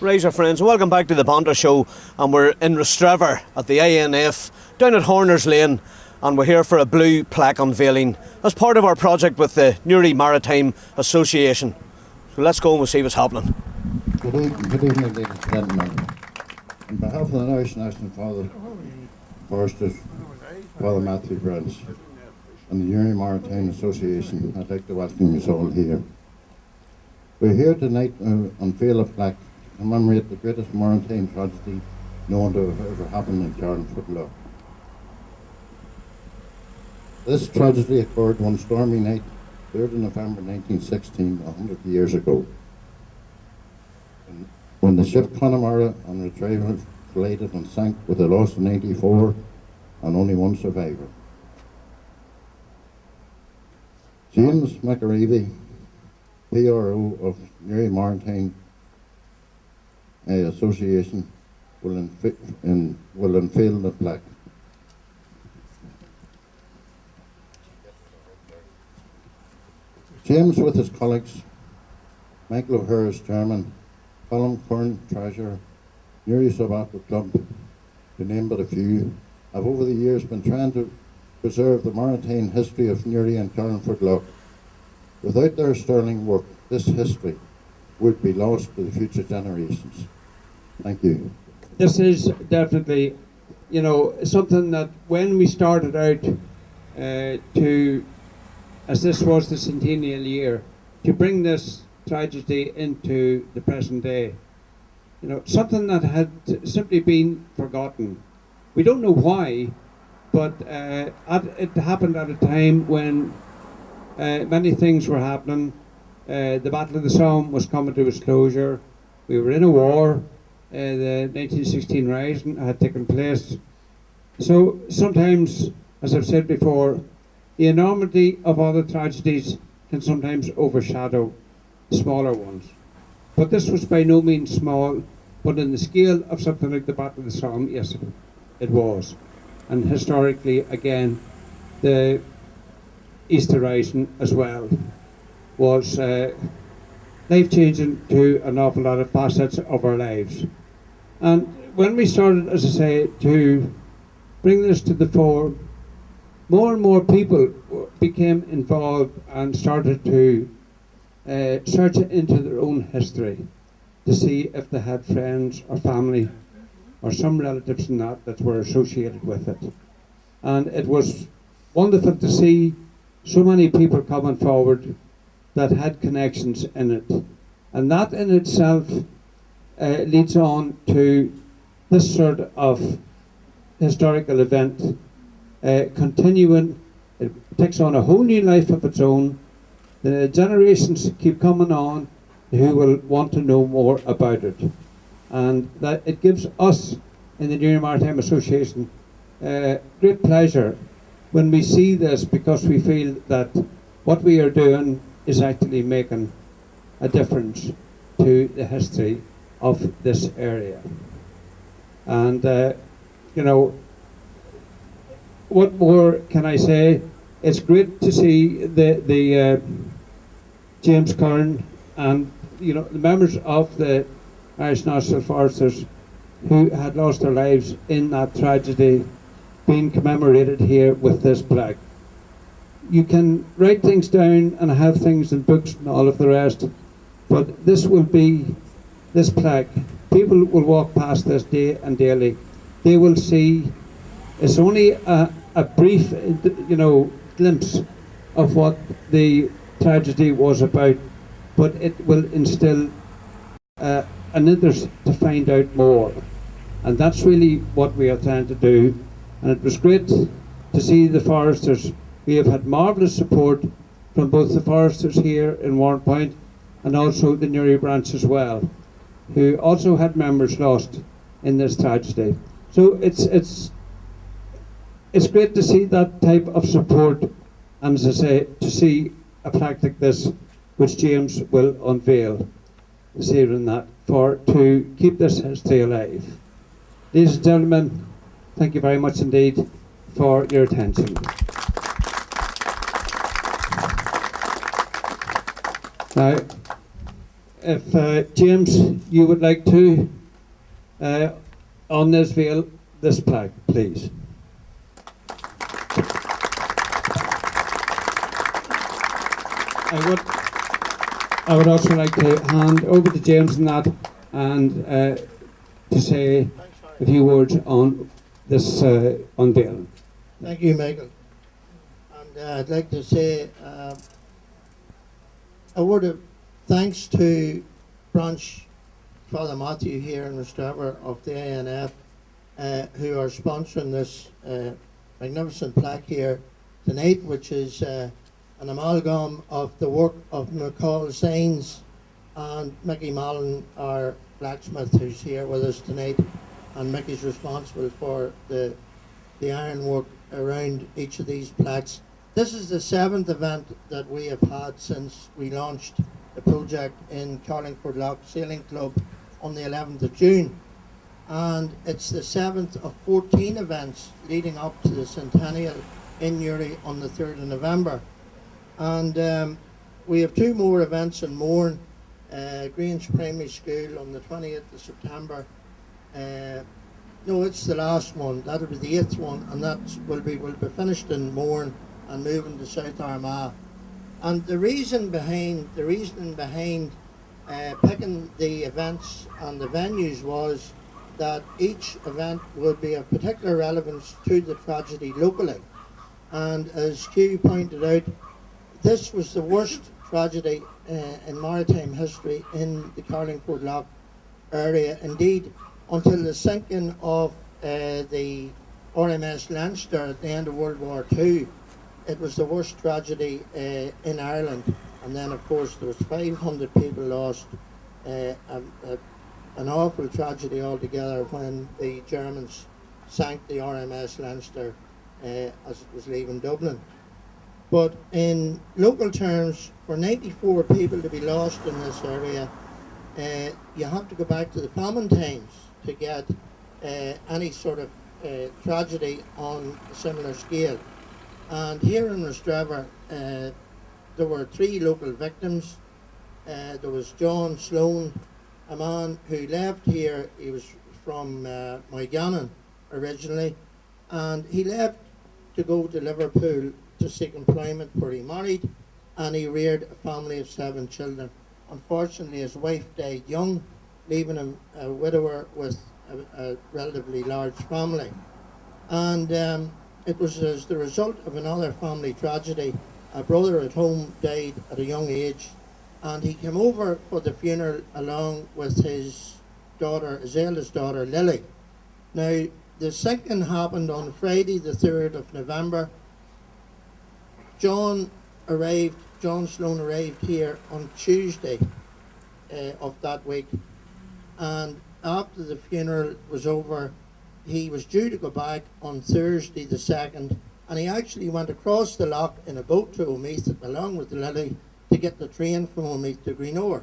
Rise our friends, welcome back to the Banter show, and we're in Rostrevor at the INF down at Horner's Lane, and we're here for a blue plaque unveiling as part of our project with the Newry Maritime Association. So let's go and we'll see what's happening. Good evening, ladies and gentlemen. On behalf of the Irish National Foresters, Father Matthew Branch, and the Newry Maritime Association, I'd like to welcome you all here. We're here tonight to unveil a plaque to commemorate the greatest maritime tragedy known to have ever happened in Connemara. This tragedy occurred one stormy night, 3rd of November 1916, 100 years ago, when the ship Connemara and Rostrevor collided and sank with a loss of 94 and only one survivor. James McAreevy, PRO of Newry Maritime Association, will unveil the plaque. James, with his colleagues, Michael O'Hare as chairman, Colin Kern, treasurer, Newry Sub-Aqua Club, to name but a few, have over the years been trying to preserve the maritime history of Newry and Connemara. Without their sterling work, this history would be lost to the future generations. Thank you. This is definitely, something that when we started out as this was the centennial year, to bring this tragedy into the present day, something that had simply been forgotten. We don't know why, but it happened at a time when many things were happening. The Battle of the Somme was coming to its closure. We were in a war. The 1916 Rising had taken place. So sometimes, as I've said before, the enormity of other tragedies can sometimes overshadow smaller ones. But this was by no means small, but in the scale of something like the Battle of the Somme, yes, it was. And historically, again, the Easter Rising as well was life-changing to an awful lot of facets of our lives. And when we started, as I say, to bring this to the fore, more and more people became involved and started to search into their own history to see if they had friends or family or some relatives in that were associated with it. And it was wonderful to see so many people coming forward that had connections in it. And that in itself leads on to this sort of historical event continuing. It takes on a whole new life of its own. The generations keep coming on who will want to know more about it. And that it gives us in the Newry Maritime Association great pleasure when we see this, because we feel that what we are doing is actually making a difference to the history of this area. And what more can I say? It's great to see the James Kern and the members of the Irish National Foresters who had lost their lives in that tragedy being commemorated here with this plaque. You can write things down and have things in books and all of the rest, but this plaque, people will walk past this day and daily. They will see, it's only a brief, glimpse of what the tragedy was about, but it will instill an interest to find out more. And that's really what we are trying to do. And it was great to see the foresters. We have had marvellous support from both the foresters here in Warrenpoint and also the Newry branch as well, who also had members lost in this tragedy. So it's great to see that type of support, and as I say, to see a plaque like this, which James will unveil this evening, to keep this history alive. Ladies and gentlemen, thank you very much indeed for your attention. Now, if James, you would like to unveil this plaque, please. I would also like to hand over to James and that, and to say a few words on this unveiling. Thank you, Michael. And I'd like to say a word of thanks to Branch Father Matthew here in Rostrevor of the ANF, who are sponsoring this magnificent plaque here tonight, which is an amalgam of the work of McCall Sains and Mickey Mallon, our blacksmith, who's here with us tonight. And Mickey's responsible for the ironwork around each of these plaques. This is the 7th event that we have had since we launched the project in Carlingford Lough Sailing Club on the 11th of June. And it's the 7th of 14 events leading up to the centennial in Newry on the 3rd of November. And we have 2 more events in Mourne, Grange Primary School on the 28th of September. No, it's the last one. That'll be the 8th one, and that will be finished in Mourne and moving to South Armagh. And the reason behind picking the events and the venues was that each event would be of particular relevance to the tragedy locally. And as Hugh pointed out, this was the worst tragedy in maritime history in the Carlingford Lough area. Indeed, until the sinking of the RMS Leinster at the end of World War II, it was the worst tragedy in Ireland. And then, of course, there was 500 people lost, an awful tragedy altogether when the Germans sank the RMS Leinster as it was leaving Dublin. But in local terms, for 94 people to be lost in this area, you have to go back to the famine times to get any sort of tragedy on a similar scale. And here in Rostrevor, there were 3 local victims. There was John Sloan, a man who left here. He was from Moygannon originally, and he left to go to Liverpool to seek employment where he married, and he reared a family of 7 children. Unfortunately, his wife died young, leaving him a widower with a relatively large family. And it was as the result of another family tragedy. A brother at home died at a young age, and he came over for the funeral along with his daughter, his eldest daughter, Lily. Now, the sinking happened on Friday, the 3rd of November. John Sloan arrived here on Tuesday of that week, and after the funeral was over, he was due to go back on Thursday the 2nd, and he actually went across the loch in a boat to Omeath along with Lily to get the train from Omeath to Greenore.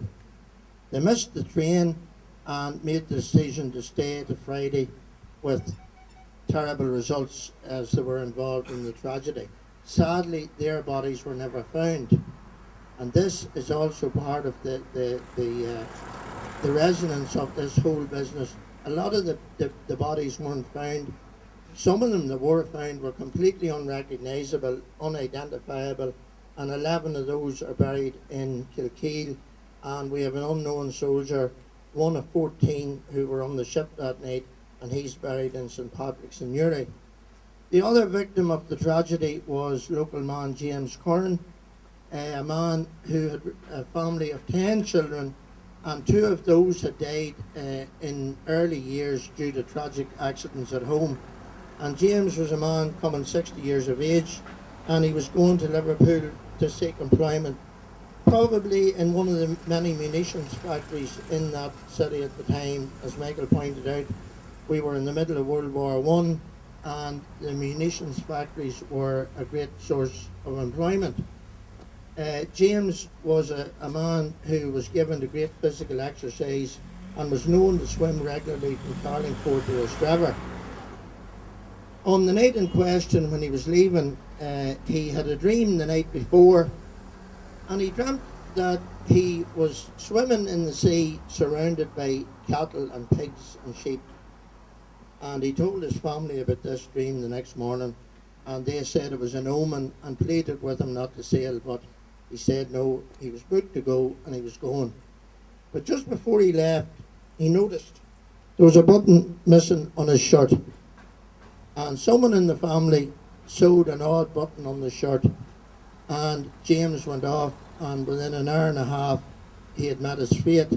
They missed the train and made the decision to stay to Friday, with terrible results as they were involved in the tragedy. Sadly, their bodies were never found, and this is also part of the resonance of this whole business. A lot of the bodies weren't found. Some of them that were found were completely unrecognisable, unidentifiable, and 11 of those are buried in Kilkeel, and we have an unknown soldier, one of 14 who were on the ship that night, and he's buried in St Patrick's in Newry. The other victim of the tragedy was local man James Curran, a man who had a family of 10 children, and 2 of those had died in early years due to tragic accidents at home. And James was a man coming 60 years of age, and he was going to Liverpool to seek employment, probably in one of the many munitions factories in that city at the time. As Michael pointed out, we were in the middle of World War I, and the munitions factories were a great source of employment. James was a man who was given to great physical exercise and was known to swim regularly from Carlingford to Rostrevor. On the night in question, when he was leaving, he had a dream the night before, and he dreamt that he was swimming in the sea surrounded by cattle and pigs and sheep. And he told his family about this dream the next morning, and they said it was an omen and pleaded with him not to sail, but he said no, he was booked to go and he was going. But just before he left, he noticed there was a button missing on his shirt. And someone in the family sewed an odd button on the shirt, and James went off, and within an hour and a half he had met his fate.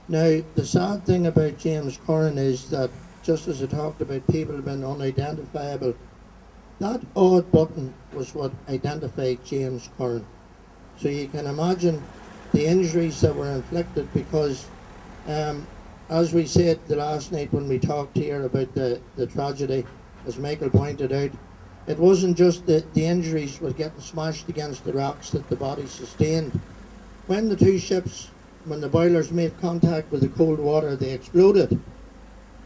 Now, the sad thing about James Curran is that, just as I talked about people being unidentifiable, that odd button was what identified James Curran. So you can imagine the injuries that were inflicted, because as we said the last night when we talked here about the tragedy, as Michael pointed out, it wasn't just the injuries were getting smashed against the rocks that the body sustained. When the two ships, when the boilers made contact with the cold water, they exploded.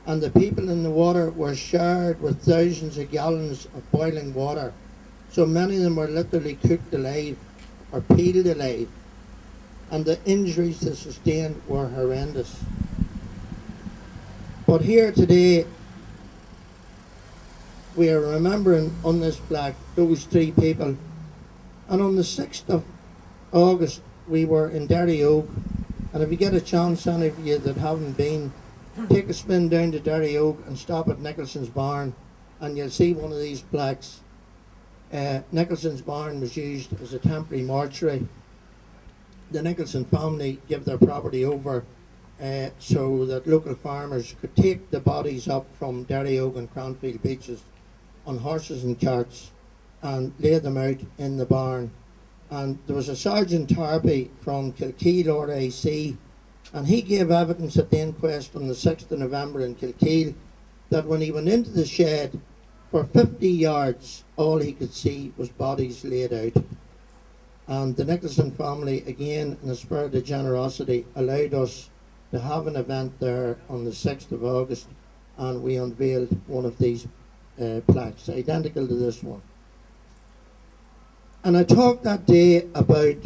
And the people in the water were showered with thousands of gallons of boiling water. So many of them were literally cooked alive or peeled alive. And the injuries they sustained were horrendous. But here today, we are remembering on this plaque those three people. And on the 6th of August, we were in Derry Oak. And if you get a chance, any of you that haven't been, take a spin down to Derry Oak and stop at Nicholson's Barn, and you'll see one of these plaques. Nicholson's Barn was used as a temporary mortuary. The Nicholson family gave their property over so that local farmers could take the bodies up from Derry Oak and Cranfield beaches on horses and carts and lay them out in the barn. And there was a Sergeant Tarpey from Kilkeel RAC, and he gave evidence at the inquest on the 6th of November in Kilkeel that when he went into the shed, for 50 yards, all he could see was bodies laid out. And the Nicholson family, again, in a spirit of generosity, allowed us to have an event there on the 6th of August, and we unveiled one of these plaques, identical to this one. And I talked that day about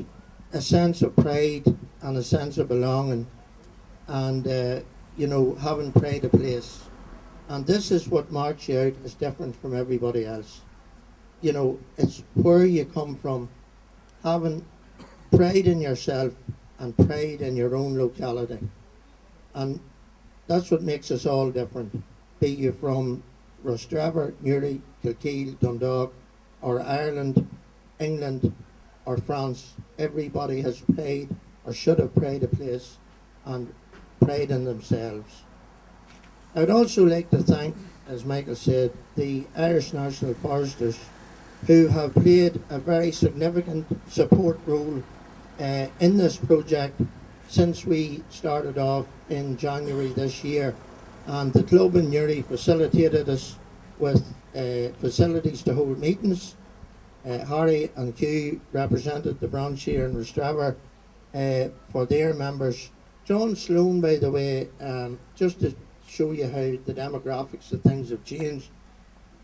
a sense of pride and a sense of belonging, and having pride of place. And this is what marks you out as different from everybody else. It's where you come from, having pride in yourself and pride in your own locality. And that's what makes us all different. Be you from Rostrevor, Newry, Kilkeel, Dundalk, or Ireland, England, or France, everybody has pride, or should have pride of place, and pride in themselves. I would also like to thank, as Michael said, the Irish National Foresters, who have played a very significant support role in this project since we started off in January this year. And the club in Newry facilitated us with facilities to hold meetings. Harry and Hugh represented the branch here in Rostrevor for their members. John Sloan, by the way, just to show you how the demographics of things have changed.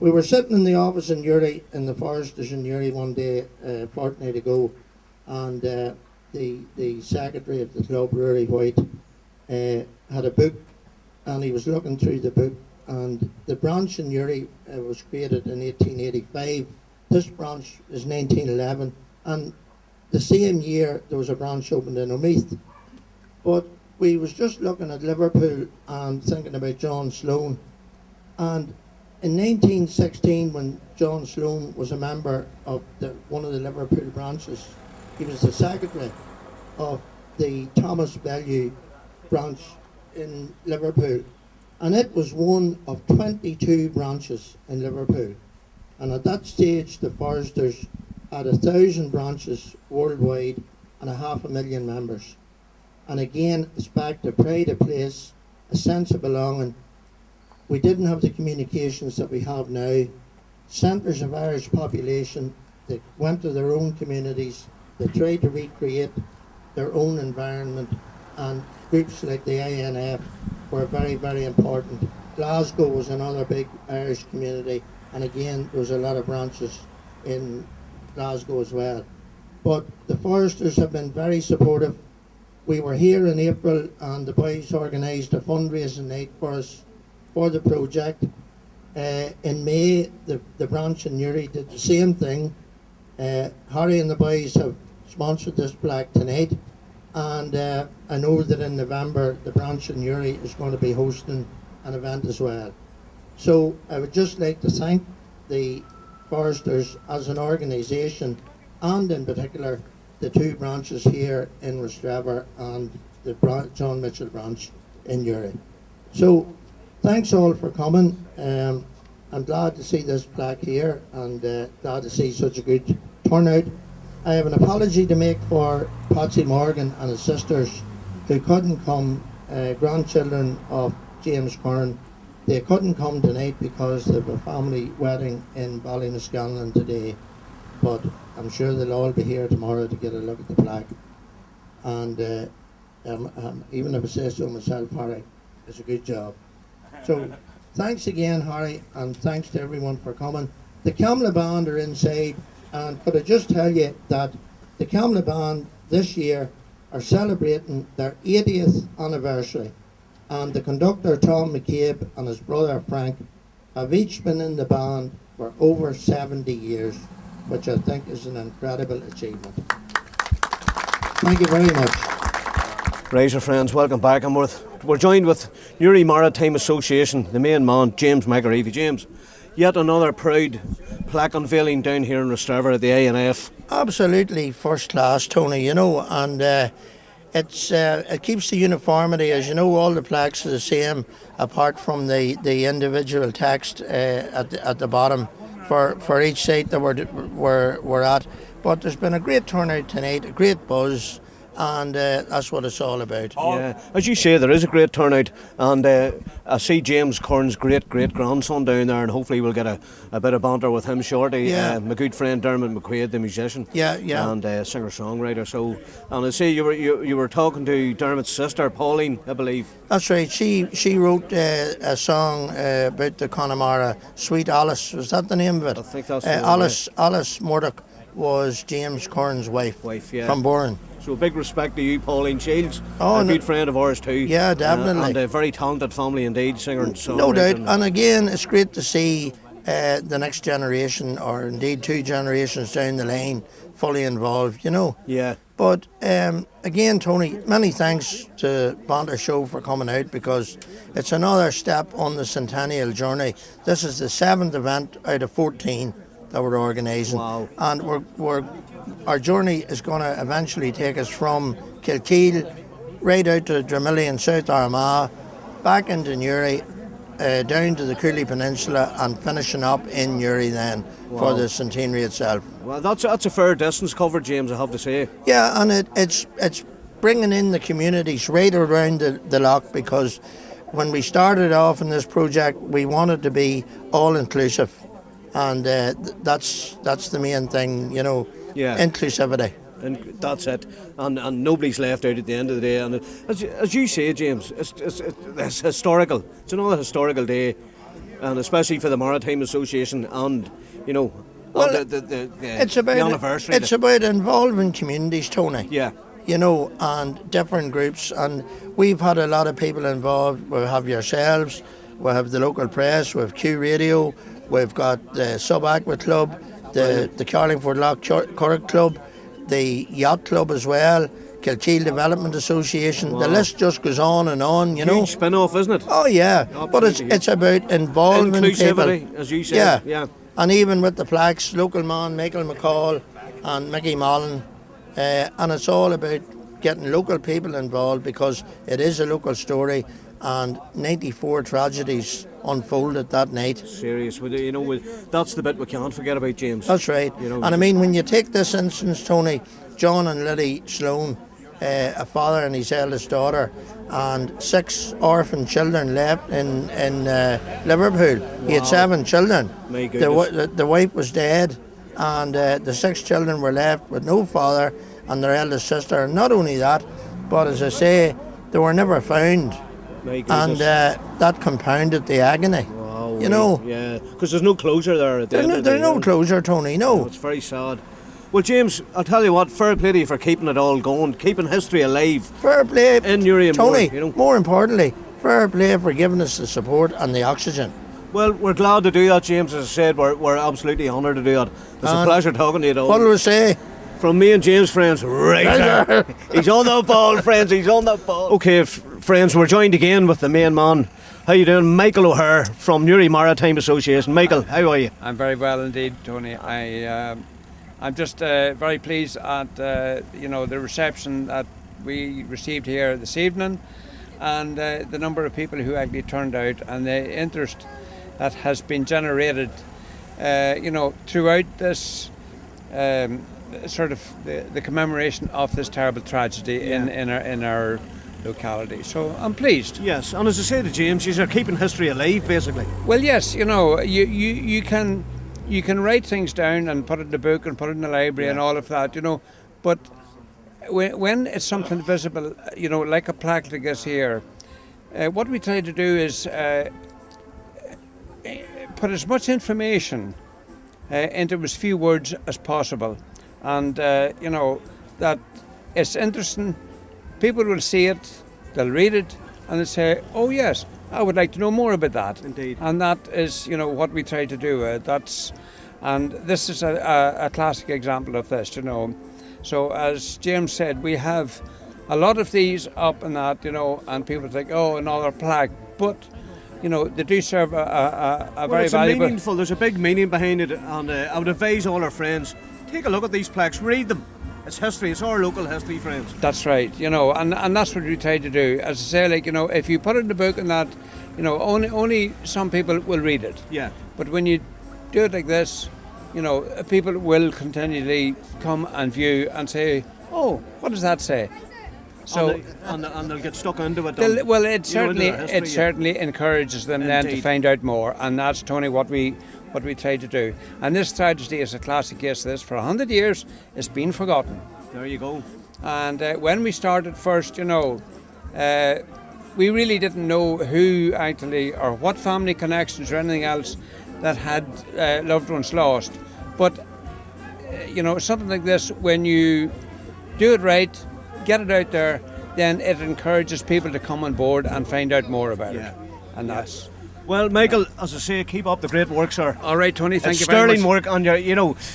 We were sitting in the office in Newry, in the Foresters in Newry one day, a fortnight ago, and the secretary of the club, Rory White, had a book, and he was looking through the book, and the branch in Newry was created in 1885. This branch is 1911, and the same year there was a branch opened in Omeath. But we was just looking at Liverpool and thinking about John Sloan, and in 1916, when John Sloan was a member of one of the Liverpool branches, he was the secretary of the Thomas Bellew branch in Liverpool, and it was one of 22 branches in Liverpool. And at that stage, the Foresters had 1,000 branches worldwide and 500,000 members. And again, it's back to pride of place, a sense of belonging. We didn't have the communications that we have now. Centres of Irish population that went to their own communities, they tried to recreate their own environment, and groups like the INF were very, very important. Glasgow was another big Irish community, and again, there was a lot of branches in Glasgow as well. but the foresters have been very supportive. We were here in April and the boys organised a fundraising night for us for the project. In May, the branch in Newry did the same thing. Harry and the boys have sponsored this plaque tonight, and I know that in November the branch in Newry is going to be hosting an event as well. So I would just like to thank the foresters as an organisation, and in particular the two branches here in Rostrevor and the John Mitchell branch in Newry. So thanks all for coming. I'm glad to see this plaque here, and glad to see such a good turnout. I have an apology to make for Patsy Morgan and his sisters who couldn't come, grandchildren of James Kern. They couldn't come tonight because they have a family wedding in Ballymascanlon today, but I'm sure they'll all be here tomorrow to get a look at the plaque. And even if I say so myself, Harry, it's a good job. So thanks again, Harry, and thanks to everyone for coming. The Camlough Band are inside, and could I just tell you that the Camlough Band this year are celebrating their 80th anniversary, and the conductor Tom McCabe and his brother Frank have each been in the band for over 70 years, which I think is an incredible achievement. Thank you very much. Right, friends, welcome back. And we're joined with Newry Maritime Association, the main man, James McAreevy. James, yet another proud plaque unveiling down here in Rostrevor at the ANF. Absolutely first class, Tony, you know, and it keeps the uniformity. As you know, all the plaques are the same apart from the individual text at the bottom for each site that we're at. But there's been a great turnout tonight, a great buzz, and that's what it's all about. Yeah, as you say, there is a great turnout, and I see James Kern's great-great-grandson down there, and hopefully we'll get a bit of banter with him shortly. Yeah. My good friend Dermot McQuaid, the musician, Yeah. and singer-songwriter. So, and I see you were talking to Dermot's sister, Pauline, I believe. That's right. She wrote a song about the Connemara, Sweet Alice. Was that the name of it? I think that's Alice Murdoch was James Kern's wife yeah. from Bourne. So big respect to you, Pauline Shields, Oh, a no. good friend of ours too. Yeah, definitely. And a very talented family indeed, singer and songwriter. No doubt. And again, it's great to see the next generation, or indeed two generations down the line, fully involved, you know. Yeah. But again, Tony, many thanks to Banter Show for coming out, because it's another step on the centennial journey. This is the 7th event out of 14 that we're organising. Wow. And our journey is going to eventually take us from Kilkeel right out to Dramillion, South Armagh, back into Newry, down to the Cooley Peninsula, and finishing up in Newry then for the centenary itself. Well, that's a fair distance covered, James, I have to say. Yeah, and it's bringing in the communities right around the loch, because when we started off in this project, we wanted to be all inclusive, and that's the main thing, you know. Yeah. Inclusivity. And that's it, and nobody's left out at the end of the day. And as you say, James, it's historical. It's another historical day, and especially for the Maritime Association, and you know, Well, the anniversary. It's about involving communities, Tony. Yeah. You know, and different groups, and we've had a lot of people involved. We have yourselves, we have the local press, we have Q Radio, we've got the Sub Aqua Club, the Carlingford Loch Cork Club, the Yacht Club as well, Kilkeel Development Association. Wow. The list just goes on and on, you know. Huge spin-off, isn't it? Oh yeah, Absolutely. but it's about involving Inclusivity, people. as you said. Yeah. And even with the plaques, local man Michael McCall and Mickey Mullen, and it's all about getting local people involved, because it is a local story, and 94 tragedies unfolded that night. Serious, you know, that's the bit we can't forget about, James. That's right. You know, And I mean, when you take this instance, Tony, John and Lily Sloan, a father and his eldest daughter, and 6 orphan children left in Liverpool. He had 7 children. My goodness. The wife was dead, and the 6 children were left with no father and their eldest sister. And not only that, but as I say, they were never found. My And goodness. that compounded the agony. Wow, you know. Yeah, because there's no closure there at the end of the day. There's no closure, Tony, no. It's very sad. Well, James, I'll tell you what, fair play to you for keeping it all going, keeping history alive. Fair play, In Newry and Tony. Moore, you know. More importantly, fair play for giving us the support and the oxygen. Well, we're glad to do that, James. As I said, we're absolutely honoured to do that. It's a And pleasure talking to you, What though. do we say? From me and James, friends, right. He's on the ball, friends. He's on the ball. Okay, friends, we're joined again with the main man. How you doing, Michael O'Hare from Newry Maritime Association? Michael, how are you? I'm very well indeed, Tony. I'm just very pleased at the reception that we received here this evening, and the number of people who actually turned out, and the interest that has been generated, throughout this sort of the commemoration of this terrible tragedy in our locality. So I'm pleased. Yes, and as I say to James, you're keeping history alive, basically. Well, yes, you can write things down and put it in the book and put it in the library and all of that, but when it's something visible, like a plaque like this here, what we try to do is put as much information into as few words as possible, and that it's interesting. People will see it, they'll read it, and they'll say, "Oh yes, I would like to know more about that." Indeed. And that is, what we try to do. And this is a classic example of this, So as James said, we have a lot of these up and that, and people think, "Oh, another plaque," but they do serve a very it's valuable. meaningful. There's a big meaning behind it, and I would advise all our friends, take a look at these plaques, read them. It's history. It's our local history, friends. That's right, and that's what we try to do. As I say, if you put it in the book and that, only some people will read it. Yeah. But when you do it like this, people will continually come and view and say, "Oh, what does that say?" So and they'll get stuck into it. well, it into their history, certainly encourages them then to Indeed. find out more, and that's, Tony, what we try to do. And this tragedy is a classic case of this. For 100 years, it's been forgotten. There you go. And when we started first, we really didn't know who actually, or what family connections or anything else that had loved ones lost. But, something like this, when you do it right, get it out there, then it encourages people to come on board and find out more about it. And that's... Well, Michael, as I say, keep up the great work, sir. All right, Tony, thank It's you very much. sterling work, and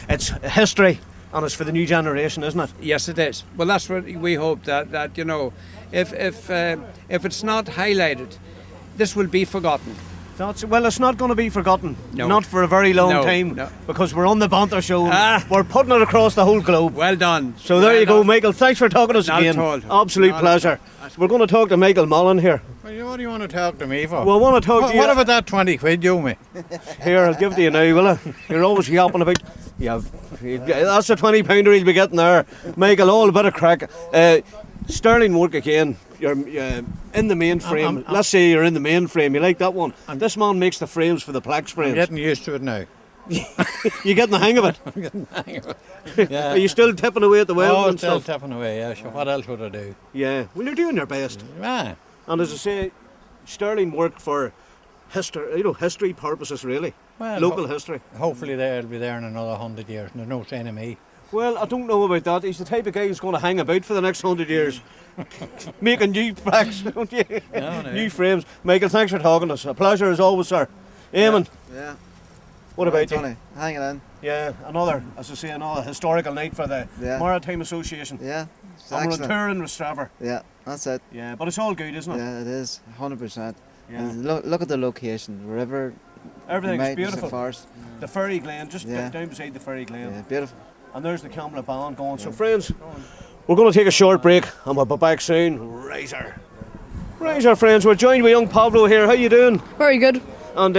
it's history, and it's for the new generation, isn't it? Yes, it is. Well, that's what we hope, that if it's not highlighted, this will be forgotten. It's not going to be forgotten. No. Not for a very long No, time. no. Because we're on the Banter show. Ah. We're putting it across the whole globe. Well done. So there Well you go, done. Michael. Thanks for talking to us Not again. at all. Absolute Not at pleasure. We're going to talk to Michael Mullen here. Well, what do you want to talk to me for? Well, I want to talk to you. What about that 20 quid you owe me? Here, I'll give it to you now, will I? You're always yapping about. Yeah, that's a £20 he'll be getting there. Michael, all a bit of crack. Sterling work again. You're in the main frame. Let's say you're in the main frame. You like that one? This man makes the frames for the plaques frames. I'm getting used to it now. You getting the hang of it? I'm getting the hang of it. Yeah. Are you still tipping away at the well Oh, and still stuff? tapping away, yeah. Sure. What else would I do? Yeah. Well, you're doing your best. Ah, And as I say, sterling work for history, history purposes, really. well, Local history. hopefully they'll be there in another 100 years. And there's no sign of me. Well, I don't know about that. He's the type of guy who's going to hang about for the next 100 years. Making new plaques, don't you? No. New frames. Michael, thanks for talking to us. A pleasure as always, sir. Eamon, Yeah. what about you? Tony, hanging in. Yeah, another historical night for the Yeah. Maritime Association. Yeah. It's And we're on excellent. tour in Rostrevor. Yeah, that's it. Yeah, but it's all good, isn't it? Yeah, it is. 100%. Yeah. And look at the location. The river. Everything's the mountains, beautiful. The forest. The Ferry Glen, just Yeah. down beside the Ferry Glen. Yeah, beautiful. And there's the Camlough band going. So friends, we're going to take a short break and we'll be back soon. Razor. Razor, friends, we're joined with young Pablo here. How you doing? Very good. And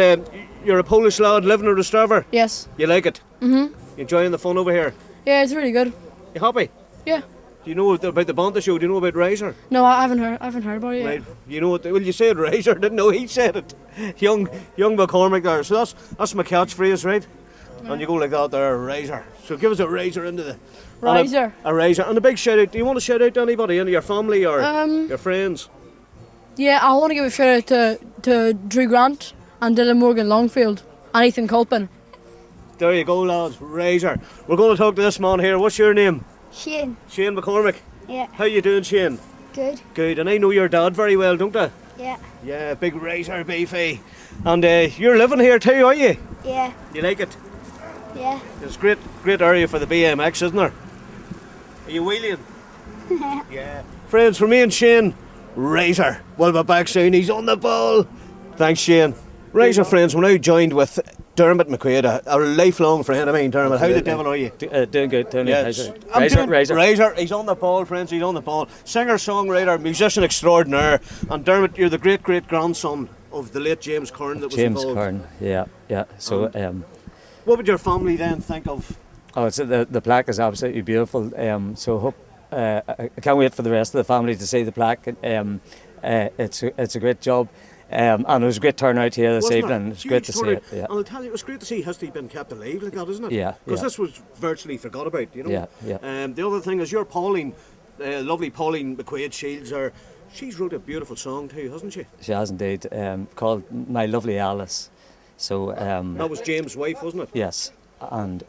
you're a Polish lad living in Rostrevor. Yes. You like it? Mhm. You enjoying the fun over here? Yeah, it's really good. You happy? Yeah. Do you know about the Banter show? Do you know about Razor? No, I haven't heard about it yet. Right. You know what? Well, you said Razor. Didn't know he said it. Young McCormick there. So that's my catchphrase, right? And you go like that there, Razor. So give us a razor into the... Razor. A razor. And a big shout out. Do you want to shout out to anybody? Any of your family or your friends? Yeah, I want to give a shout out to Drew Grant and Dylan Morgan Longfield and Ethan Culpin. There you go, lads. Razor. We're going to talk to this man here. What's your name? Shane. Shane McCormick. Yeah. How you doing, Shane? Good. Good. And I know your dad very well, don't I? Yeah. Yeah, big Razor beefy. And you're living here too, are you? Yeah. You like it? Yeah. It's a great area for the BMX, isn't there? Are you wheeling? Yeah. Friends, for me and Shane, Razor. We'll be back soon. He's on the ball. Thanks, Shane. Razor friends, we're now joined with Dermot McQuaid, a lifelong friend of mine. Dermot, how the devil are you? Doing good, Tony. Yes. Razor. He's on the ball, friends. He's on the ball. Singer, songwriter, musician extraordinaire. And Dermot, you're the great grandson of the late James Kern that was James involved. Kern, yeah. So, what would your family then think of? oh, it's the plaque is absolutely beautiful. So hope I can't wait for the rest of the family to see the plaque. It's a great job. And it was a great turnout here this evening. It's great to see it. Yeah. And I'll tell you, it was great to see history being kept alive like that, isn't it? Yeah. Because this was virtually forgot about, you know. Yeah. The other thing is your Pauline, lovely Pauline McQuaid Shields, she's wrote a beautiful song too, hasn't she? She has indeed. Called My Lovely Alice. So that was James' wife, wasn't it? yes, and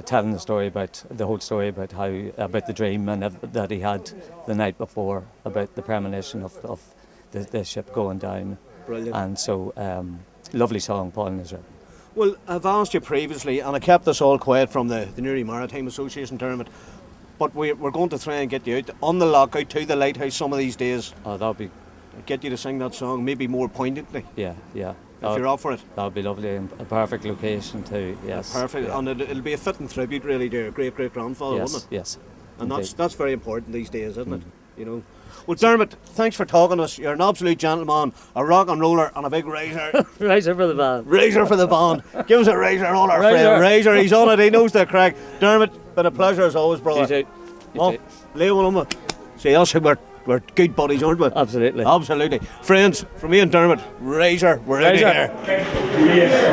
telling the whole story about about the dream and that he had the night before, about the premonition of the ship going down. Brilliant. And so, lovely song, Pauline has written. Well, I've asked you previously, and I kept this all quiet from the Newry Maritime Association tournament, but we're going to try and get you out on the lockout to the lighthouse some of these days. Oh, that'll be... Get you to sing that song, maybe more poignantly. Yeah. If you're up for it. That'll be lovely, and a perfect location too, yes. Perfect, yeah. and it'll be a fitting tribute really to your great-grandfather, Yes, won't it? yes. And indeed. that's very important these days, isn't it? You know. Well, Dermot, thanks for talking to us. You're an absolute gentleman, a rock and roller, and a big razor. Razor for the band. Razor for the band. Give us a razor, all our Razor. friend. Razor, he's on it. He knows the crack. Dermot, been a pleasure as always, brother. You too. Well, lay one on me. See, us, we're good buddies, aren't we? Absolutely. Absolutely. Friends, from me and Dermot, Razor, we're out of here.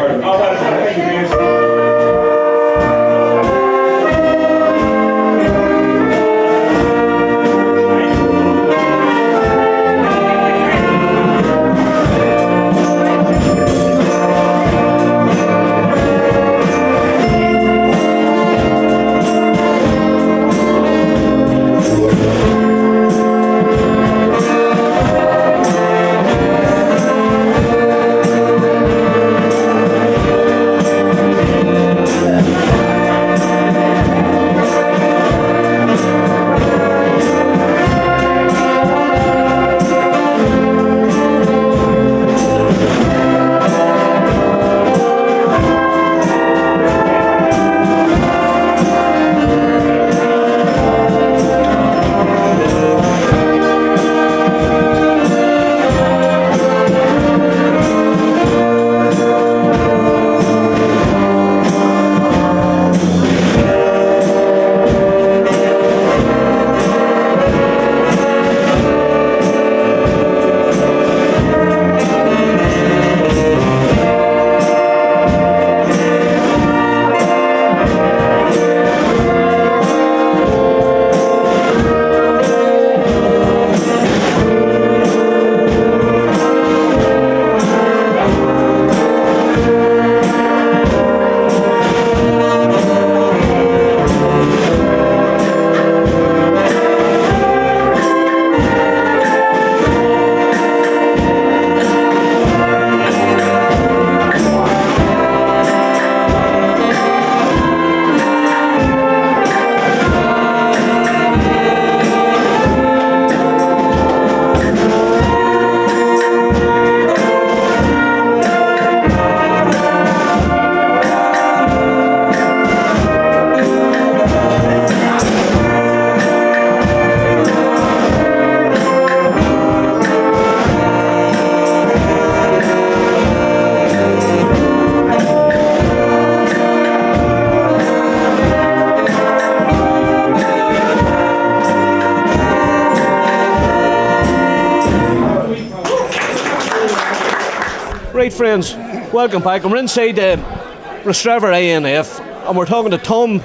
Right, friends, welcome back. And we're inside Rostrevor ANF, and we're talking to Tom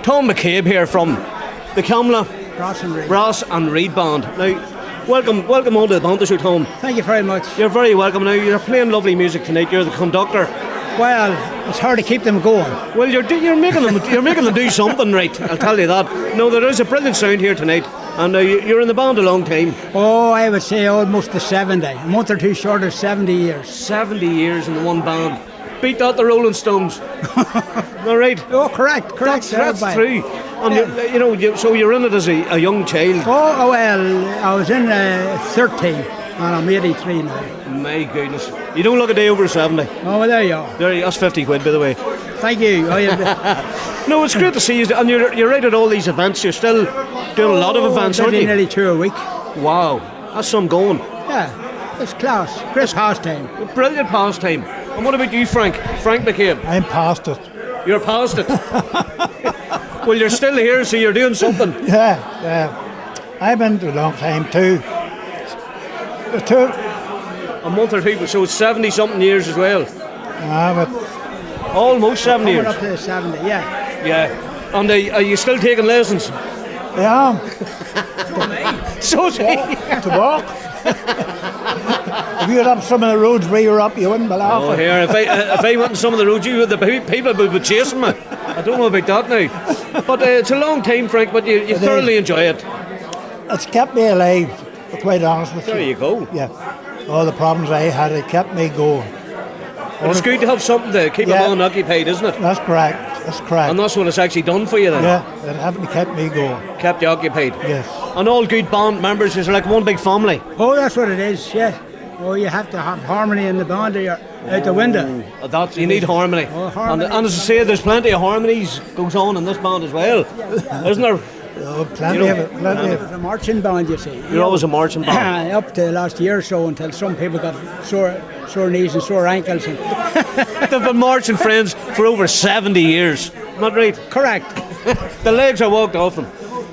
McCabe here from the Camlough Brass and Reed Band. Now, welcome on to the Banter show, Tom. Thank you very much. You're very welcome. Now, you're playing lovely music tonight. You're the conductor. Well, it's hard to keep them going. Well, you're making them do something right. I'll tell you that. No, there is a brilliant sound here tonight, and you're in the band a long time. Oh, I would say almost to 70. A month or two short of 70 years. 70 years in the one band. Beat that the Rolling Stones. All right. Oh, correct. That's Everybody. true. And so you're in it as a young child. Oh, well, I was in 13 and I'm 83 now. My goodness. You don't look a day over 70. Oh, well, there you are. That's 50 quid, by the way. Thank you. Oh, yeah. No, it's great to see you. And you're right at all these events. You're still doing a lot of events, aren't you? Nearly 2 a week. Wow. That's some going. Yeah, it's class. Great pastime. A brilliant pastime. And what about you, Frank? Frank McCabe? I'm past it. You're past it. Well, you're still here, so you're doing something. Yeah. I've been to a long time too. A month or two, so it's 70 something years as well. But almost 70 years. Coming up to 70, yeah. Yeah. And are you still taking lessons? I am. So is he. To walk. If you were up some of the roads where you're up, you wouldn't be laughing. Oh, here, if I went on some of the roads, the people would be chasing me. I don't know about that now. But it's a long time, Frank, but you thoroughly enjoy it. It's kept me alive, to be quite honest with you. There you go. Yeah. All the problems I had, it kept me going. Well, it's good to have something to keep a man occupied, isn't it? That's correct. That's correct. And that's what it's actually done for you then? Yeah, it haven't kept me going. Kept you occupied? Yes. And all good band members is like one big family? Oh, that's what it is, yeah. Oh, you have to have harmony in the band or you're out the window. You need harmony. Oh, harmony. And as I say, there's plenty of harmonies goes on in this band as well, isn't there? Oh, plenty of it. Plenty It was a marching band, you see. You're always a marching band. Up to last year or so, until some people got sore knees and sore ankles. And They've been marching friends for over 70 years. Not right? Correct. The legs are walked off them.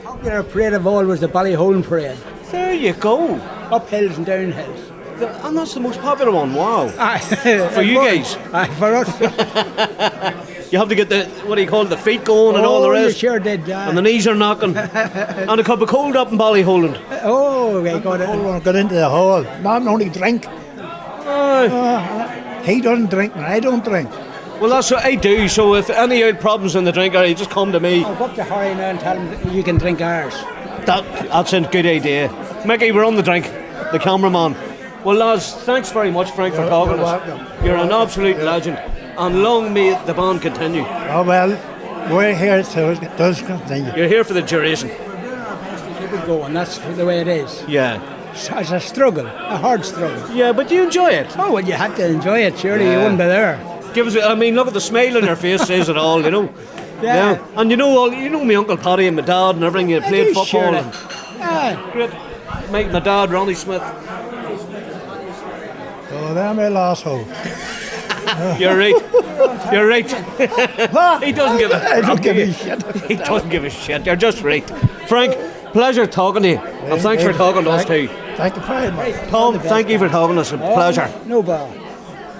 Popular parade of all was the Ballyholm parade. There you go. Up hills and down hills. And that's the most popular one, wow. For you guys? For us. You have to get the feet going and all the rest. You sure did. And the knees are knocking. And a cup of cold up in Ballyholland. Oh, we got it. Got into the hall. Not only drink. He doesn't drink and I don't drink. Well, that's what I do. So if any problems in the drink, you just come to me. I'll go up to Harry now and tell him you can drink ours. That's a good idea. Mickey, we're on the drink. The cameraman. Well, lads, thanks very much, Frank, for talking to us. You're an absolute legend. And long may the band continue. Oh, well, we're here so it does continue. You're here for the duration. Keep it going, that's the way it is. Yeah. It's a struggle, a hard struggle. Yeah, but you enjoy it. Oh, well, you have to enjoy it, surely you wouldn't be there. Look at the smile on your face, says it all, you know. Yeah. And you know my Uncle Paddy and my dad and everything, you played football. Surely. And great. My dad, Ronnie Smith. Oh, they're my last hope. You're right. You're right. He doesn't give I don't give a shit. He doesn't give a shit. You're just right. Frank, pleasure talking to you. And thanks for talking to us too. Thank you very much. Tom, thank you for talking to us. A pleasure. No bother.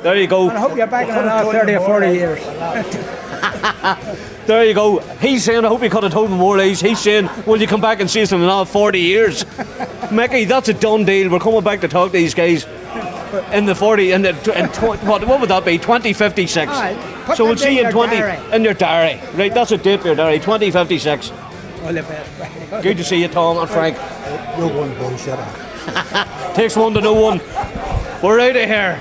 There you go. And I hope you're back in another 30 or 40 years. There you go. He's saying, I hope you could have told me more lies. He's saying, will you come back and see us in another 40 years? Mickey, that's a done deal. We're coming back to talk to these guys in the 40, what would that be? 2056. Right. So we'll see you in 20 diary. in your diary. Right, that's a date for your diary, 2056. All the best. Good to see you, Tom and Frank. You're one bullshitter. Takes one to know one. We're out of here.